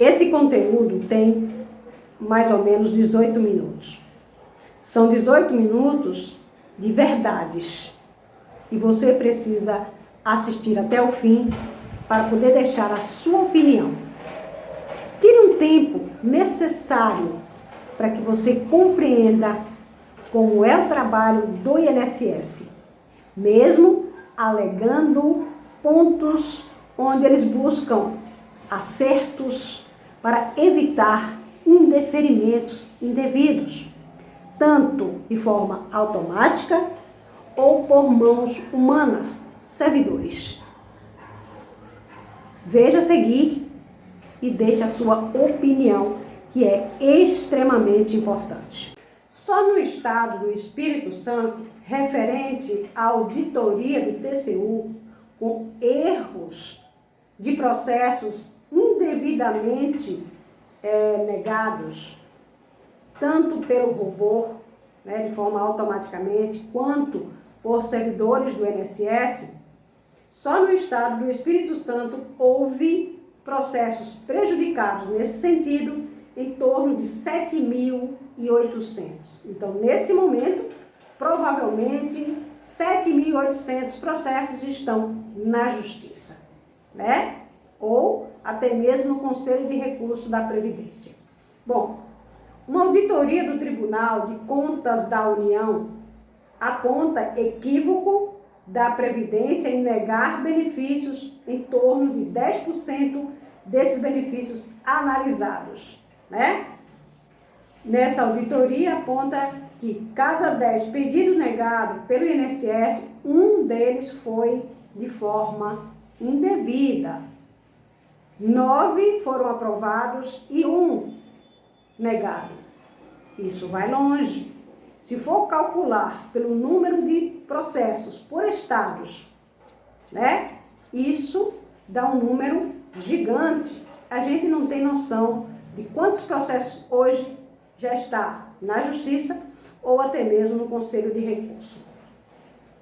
Esse conteúdo tem mais ou menos 18 minutos. São 18 minutos de verdades. E você precisa assistir até o fim para poder deixar a sua opinião. Tire um tempo necessário para que você compreenda como é o trabalho do INSS, mesmo alegando pontos onde eles buscam acertos para evitar indeferimentos indevidos, tanto de forma automática ou por mãos humanas, servidores. Veja a seguir e deixe a sua opinião, que é extremamente importante. Só no estado do Espírito Santo, referente à auditoria do TCU, com erros de processos indevidamente negados, tanto pelo robô, de forma automaticamente, quanto por servidores do INSS, só no estado do Espírito Santo houve processos prejudicados nesse sentido em torno de 7.800. Então, nesse momento, provavelmente 7.800 processos estão na Justiça, ou até mesmo no Conselho de Recurso da Previdência. Bom, uma auditoria do Tribunal de Contas da União aponta equívoco da Previdência em negar benefícios em torno de 10% desses benefícios analisados, Nessa auditoria aponta que cada 10 pedidos negados pelo INSS, um deles foi de forma indevida. 9 foram aprovados e 1 negado. Isso vai longe. Se for calcular pelo número de processos por estados, isso dá um número gigante. A gente não tem noção de quantos processos hoje já está na Justiça ou até mesmo no Conselho de Recurso.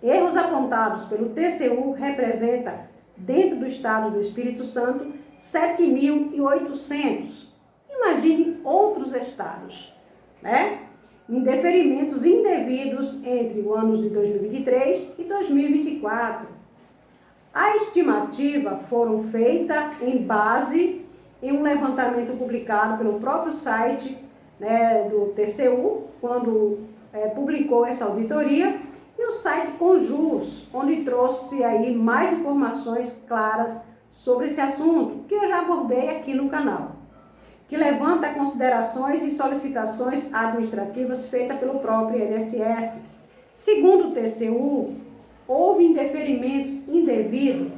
Erros apontados pelo TCU representa, dentro do estado do Espírito Santo, 7.800. Imagine outros estados, Indeferimentos indevidos entre os anos de 2023 e 2024. A estimativa foram feita em base em um levantamento publicado pelo próprio site do TCU, quando publicou essa auditoria, e o site Conjus, onde trouxe aí mais informações claras sobre esse assunto, que eu já abordei aqui no canal, que levanta considerações e solicitações administrativas feitas pelo próprio INSS. Segundo o TCU, houve indeferimentos indevidos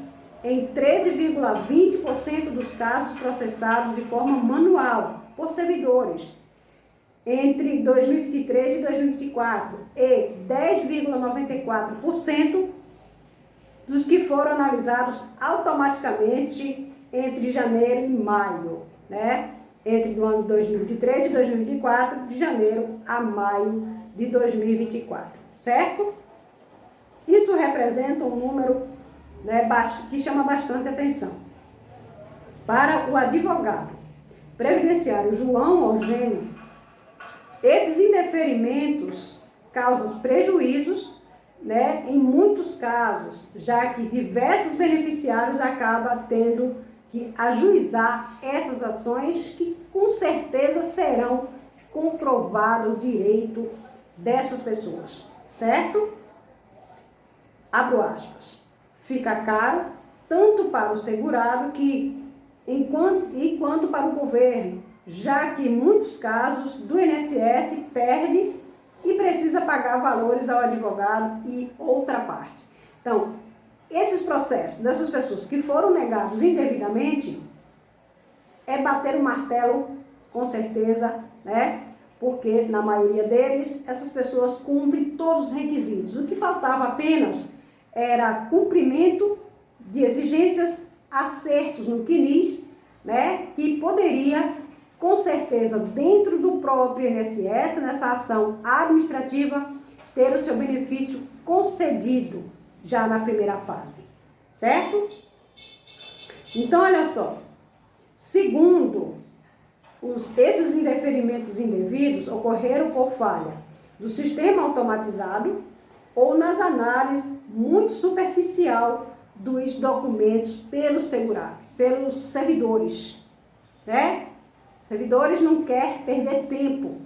em 13,20% dos casos processados de forma manual por servidores entre 2023 e 2024 e 10,94% dos que foram analisados automaticamente entre janeiro e maio, entre o ano de 2023 e 2024, de janeiro a maio de 2024, certo? Isso representa um número que chama bastante atenção. Para o advogado previdenciário João Eugênio, esses indeferimentos causam prejuízos, em muitos casos, já que diversos beneficiários acabam tendo que ajuizar essas ações que com certeza serão comprovado o direito dessas pessoas, certo? Abro aspas. Fica caro tanto para o segurado quanto para o governo, já que em muitos casos do INSS perde e precisa pagar valores ao advogado e outra parte. Então, esses processos dessas pessoas que foram negados indevidamente é bater o martelo, com certeza, porque na maioria deles essas pessoas cumprem todos os requisitos. O que faltava apenas era cumprimento de exigências, acertos no CNIS, que poderia, com certeza, dentro do próprio INSS, nessa ação administrativa, ter o seu benefício concedido já na primeira fase, certo? Então, olha só, segundo Esses indeferimentos indevidos ocorreram por falha do sistema automatizado ou nas análises muito superficial dos documentos pelos servidores, né? Servidores não querem perder tempo,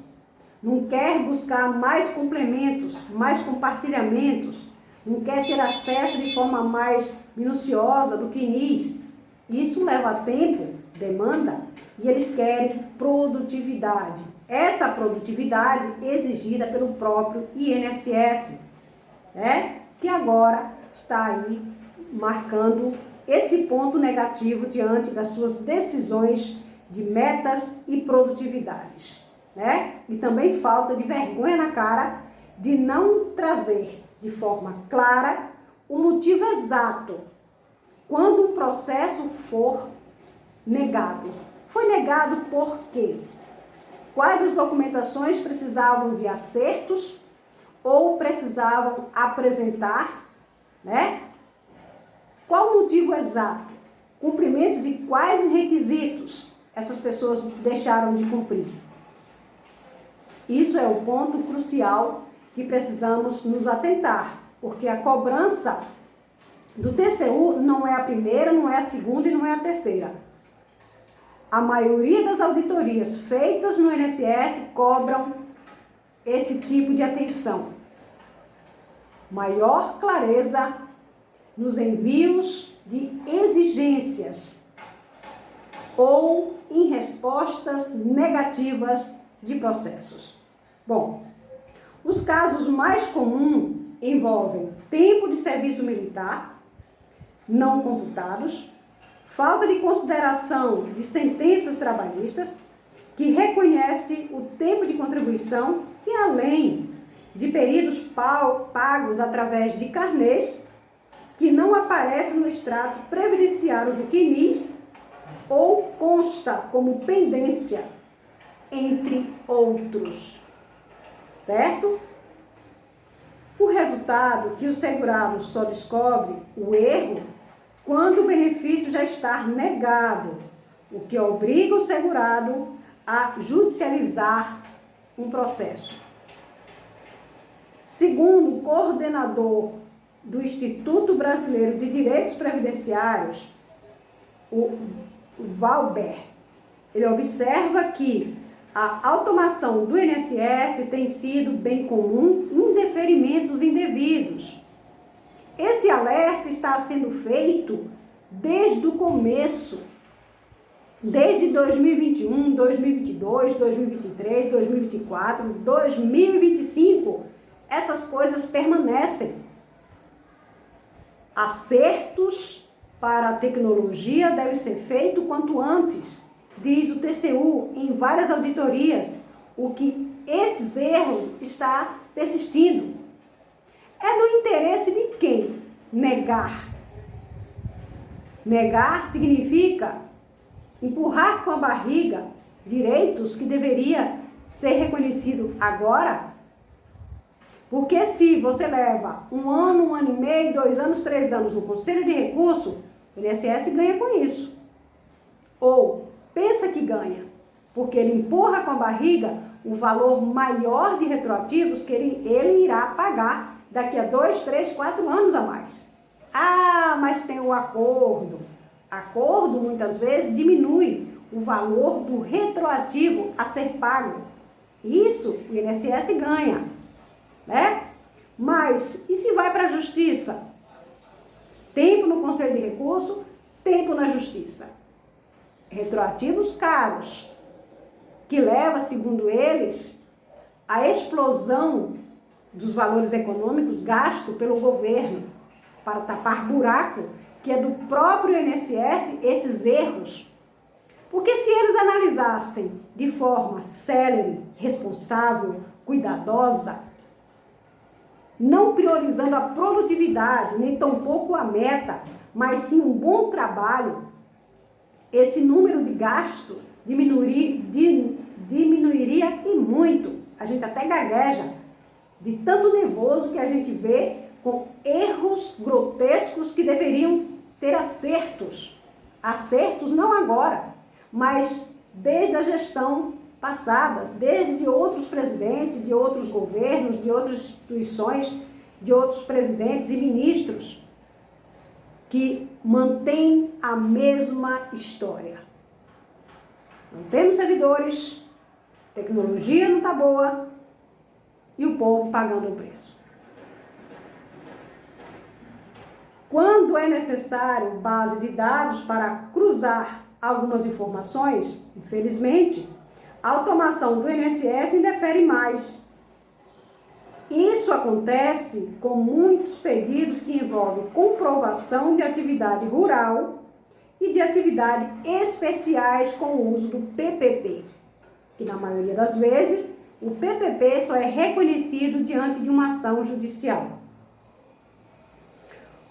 não quer buscar mais complementos, mais compartilhamentos, não quer ter acesso de forma mais minuciosa do que NIS. Isso leva tempo, demanda, e eles querem produtividade. Essa produtividade exigida pelo próprio INSS, né? Que agora está aí marcando esse ponto negativo diante das suas decisões de metas e produtividades, né? E também falta de vergonha na cara de não trazer de forma clara o motivo exato quando um processo for negado. Foi negado por quê? Quais as documentações precisavam de acertos ou precisavam apresentar, né? Qual o motivo exato? Cumprimento de quais requisitos essas pessoas deixaram de cumprir? Isso é o ponto crucial que precisamos nos atentar, porque a cobrança do TCU não é a primeira, não é a segunda e não é a terceira. A maioria das auditorias feitas no INSS cobram esse tipo de atenção. Maior clareza nos envios de exigências ou em respostas negativas de processos. Bom, os casos mais comuns envolvem tempo de serviço militar não computados, falta de consideração de sentenças trabalhistas que reconhece o tempo de contribuição e além de períodos pagos através de carnês que não aparecem no extrato previdenciário do CNIS ou consta como pendência, entre outros, certo? O resultado que o segurado só descobre o erro quando o benefício já está negado, o que obriga o segurado a judicializar um processo. Segundo o coordenador do Instituto Brasileiro de Direitos Previdenciários, o Valber, ele observa que a automação do INSS tem sido bem comum em deferimentos indevidos. Esse alerta está sendo feito desde o começo, desde 2021, 2022, 2023, 2024, 2025. Essas coisas permanecem. Acertos para a tecnologia devem ser feitos quanto antes, diz o TCU em várias auditorias, o que esses erros está persistindo. É no interesse de quem negar? Negar significa empurrar com a barriga direitos que deveria ser reconhecido agora. Porque se você leva 1 ano, 1 ano e meio, 2 anos, 3 anos no Conselho de Recurso, o INSS ganha com isso. Ou pensa que ganha, porque ele empurra com a barriga o valor maior de retroativos que ele irá pagar daqui a 2, 3, 4 anos a mais. Ah, mas tem o acordo. Acordo, muitas vezes, diminui o valor do retroativo a ser pago. Isso o INSS ganha, né? Mas, e se vai para a Justiça? Tempo no Conselho de Recurso, tempo na Justiça. Retroativos caros, que leva, segundo eles, à explosão dos valores econômicos gastos pelo governo para tapar buraco, que é do próprio INSS, esses erros. Porque se eles analisassem de forma célere, responsável, cuidadosa, não priorizando a produtividade, nem tampouco a meta, mas sim um bom trabalho, esse número de gasto diminuiria e muito. A gente até gagueja de tanto nervoso que a gente vê com erros grotescos que deveriam ter acertos. Acertos não agora, mas desde a gestão passada, desde outros presidentes, de outros governos, de outras instituições, de outros presidentes e ministros, que mantêm a mesma história. Não temos servidores, tecnologia não está boa e o povo pagando o preço. Quando é necessário base de dados para cruzar algumas informações, infelizmente, a automação do INSS indefere mais. Isso acontece com muitos pedidos que envolvem comprovação de atividade rural e de atividades especiais com o uso do PPP, que na maioria das vezes o PPP só é reconhecido diante de uma ação judicial.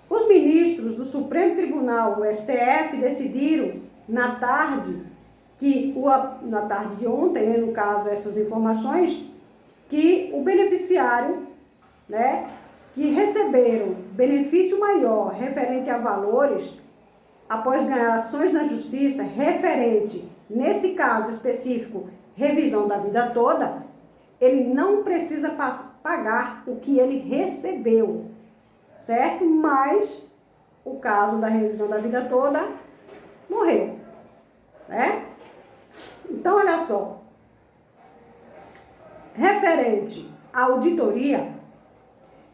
Os ministros do Supremo Tribunal, o STF, decidiram na tarde de ontem, né, no caso essas informações, que o beneficiário, né, que receberam benefício maior referente a valores após ganhar ações na justiça referente, nesse caso específico, revisão da vida toda, ele não precisa pagar o que ele recebeu, certo? Mas o caso da revisão da vida toda morreu, né? Então, olha só, referente à auditoria,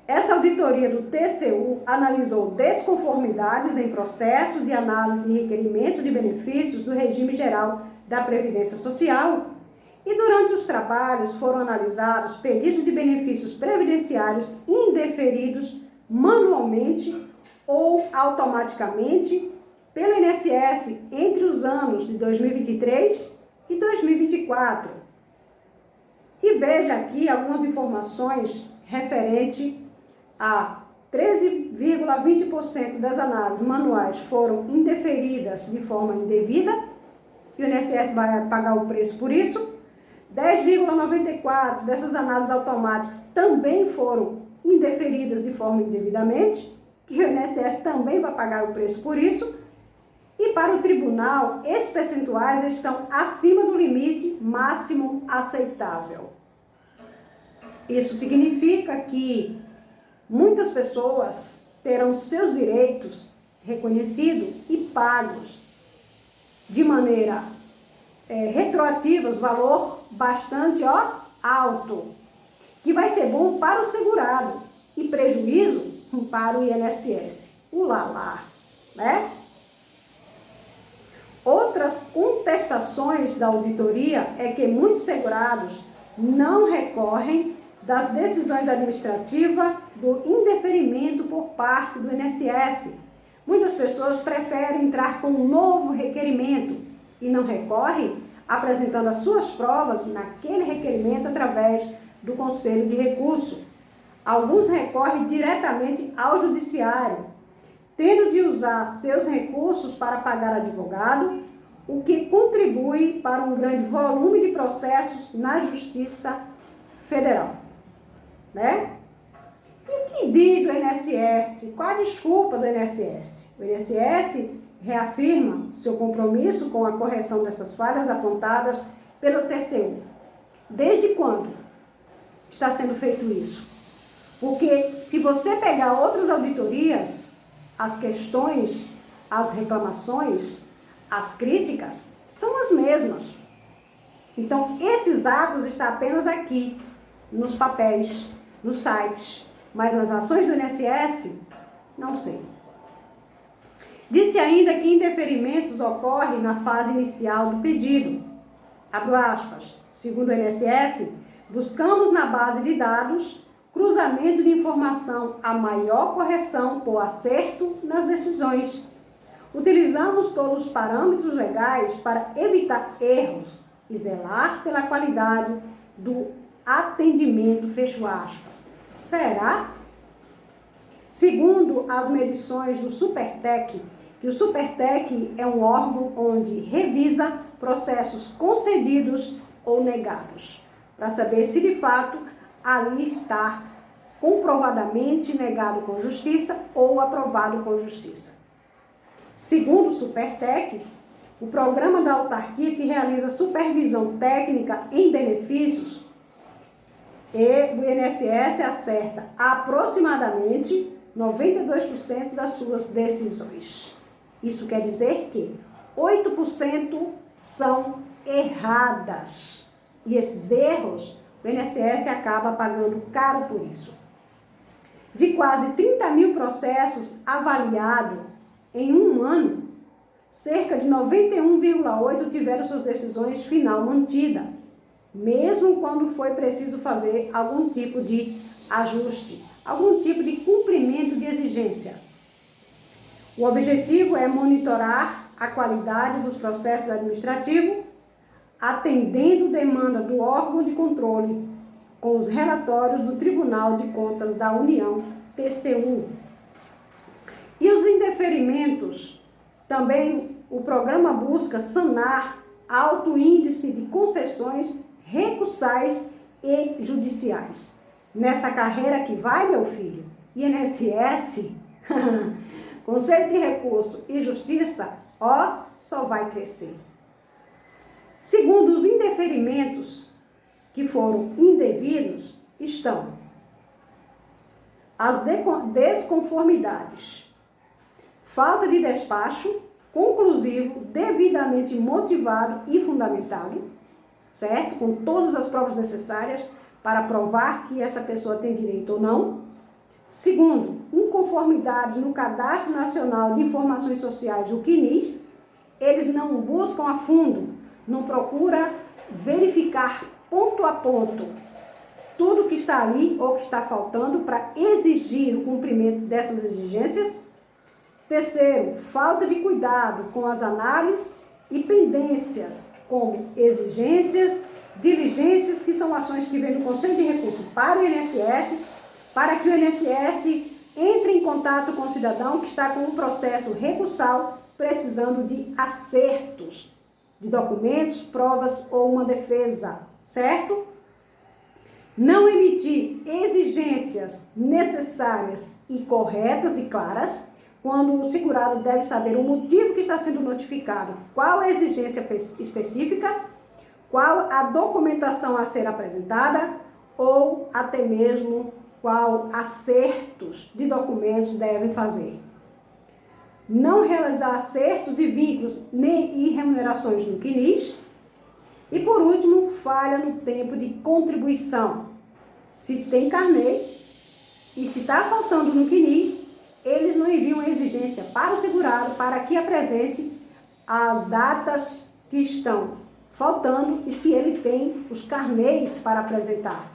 essa auditoria do TCU analisou desconformidades em processo de análise e requerimentos de benefícios do regime geral da Previdência Social e durante os trabalhos foram analisados pedidos de benefícios previdenciários indeferidos manualmente ou automaticamente pelo INSS entre os anos de 2023 e 2024. E veja aqui algumas informações referente a 13,20% das análises manuais foram indeferidas de forma indevida, e o INSS vai pagar o preço por isso. 10,94% dessas análises automáticas também foram indeferidas de forma indevidamente, que o INSS também vai pagar o preço por isso. E para o tribunal, esses percentuais estão acima do limite máximo aceitável. Isso significa que muitas pessoas terão seus direitos reconhecidos e pagos de maneira retroativa, valor bastante alto, que vai ser bom para o segurado e prejuízo para o INSS. Ulalá, né? Outras contestações da auditoria é que muitos segurados não recorrem das decisões administrativas do indeferimento por parte do INSS. Muitas pessoas preferem entrar com um novo requerimento e não recorrem apresentando as suas provas naquele requerimento através do Conselho de Recurso. Alguns recorrem diretamente ao Judiciário, tendo de usar seus recursos para pagar advogado, o que contribui para um grande volume de processos na Justiça Federal, né? E o que diz o INSS? Qual a desculpa do INSS? O INSS reafirma seu compromisso com a correção dessas falhas apontadas pelo TCU. Desde quando está sendo feito isso? Porque se você pegar outras auditorias, as questões, as reclamações, as críticas são as mesmas. Então, esses atos estão apenas aqui, nos papéis, nos sites, mas nas ações do INSS, não sei. Disse ainda que indeferimentos ocorrem na fase inicial do pedido. Abro aspas. Segundo o INSS, buscamos na base de dados cruzamento de informação a maior correção por acerto nas decisões. Utilizamos todos os parâmetros legais para evitar erros e zelar pela qualidade do atendimento, fecho aspas. Será? Segundo as medições do Supertec, que o Supertec é um órgão onde revisa processos concedidos ou negados, para saber se de fato ali está comprovadamente negado com justiça ou aprovado com justiça. Segundo o Supertec, o programa da autarquia que realiza supervisão técnica em benefícios, e o INSS acerta aproximadamente 92% das suas decisões. Isso quer dizer que 8% são erradas. E esses erros, o INSS acaba pagando caro por isso. De quase 30 mil processos avaliados em um ano, cerca de 91,8% tiveram suas decisões final mantida, mesmo quando foi preciso fazer algum tipo de ajuste, algum tipo de cumprimento de exigência. O objetivo é monitorar a qualidade dos processos administrativos, atendendo demanda do órgão de controle, com os relatórios do Tribunal de Contas da União, TCU. E os indeferimentos, também o programa busca sanar alto índice de concessões recursais e judiciais. Nessa carreira que vai, meu filho, INSS, Conselho de Recurso e Justiça, só vai crescer. Segundo os indeferimentos que foram indevidos, estão as desconformidades, falta de despacho conclusivo, devidamente motivado e fundamentado, certo? Com todas as provas necessárias para provar que essa pessoa tem direito ou não. Segundo, inconformidade no Cadastro Nacional de Informações Sociais, o CNIS. Eles não buscam a fundo, não procura verificar ponto a ponto tudo que está ali ou que está faltando para exigir o cumprimento dessas exigências. Terceiro, falta de cuidado com as análises e pendências, como exigências, diligências, que são ações que vêm do Conselho de Recurso para o INSS, para que o INSS entre em contato com o cidadão que está com um processo recursal, precisando de acertos de documentos, provas ou uma defesa, certo? Não emitir exigências necessárias e corretas e claras, quando o segurado deve saber o motivo que está sendo notificado, qual a exigência específica, qual a documentação a ser apresentada ou até mesmo qual acertos de documentos devem fazer. Não realizar acertos de vínculos nem remunerações no CNIS. E por último, falha no tempo de contribuição. Se tem carnê e se está faltando no CNIS, eles não enviam a exigência para o segurado para que apresente as datas que estão faltando e se ele tem os carnês para apresentar.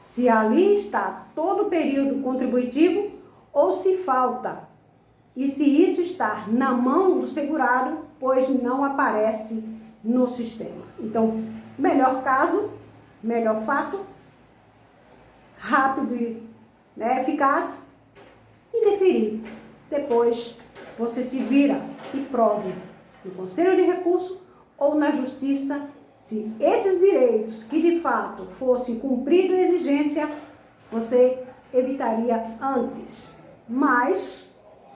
Se ali está todo o período contributivo ou se falta. E se isso está na mão do segurado, pois não aparece no sistema. Então, melhor caso, melhor fato, rápido e eficaz, e deferir. Depois, você se vira e prove no Conselho de Recurso ou na Justiça se esses direitos que de fato fossem cumpridos a exigência, você evitaria antes. Mas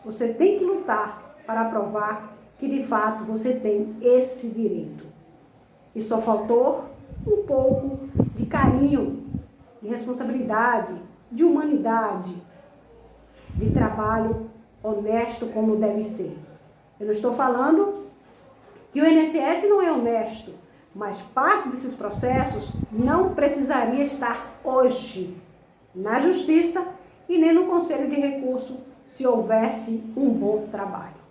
você tem que lutar para provar que de fato você tem esse direito. E só faltou um pouco de carinho, de responsabilidade, de humanidade, de trabalho honesto como deve ser. Eu não estou falando que o INSS não é honesto, mas parte desses processos não precisaria estar hoje na Justiça e nem no Conselho de Recurso se houvesse um bom trabalho.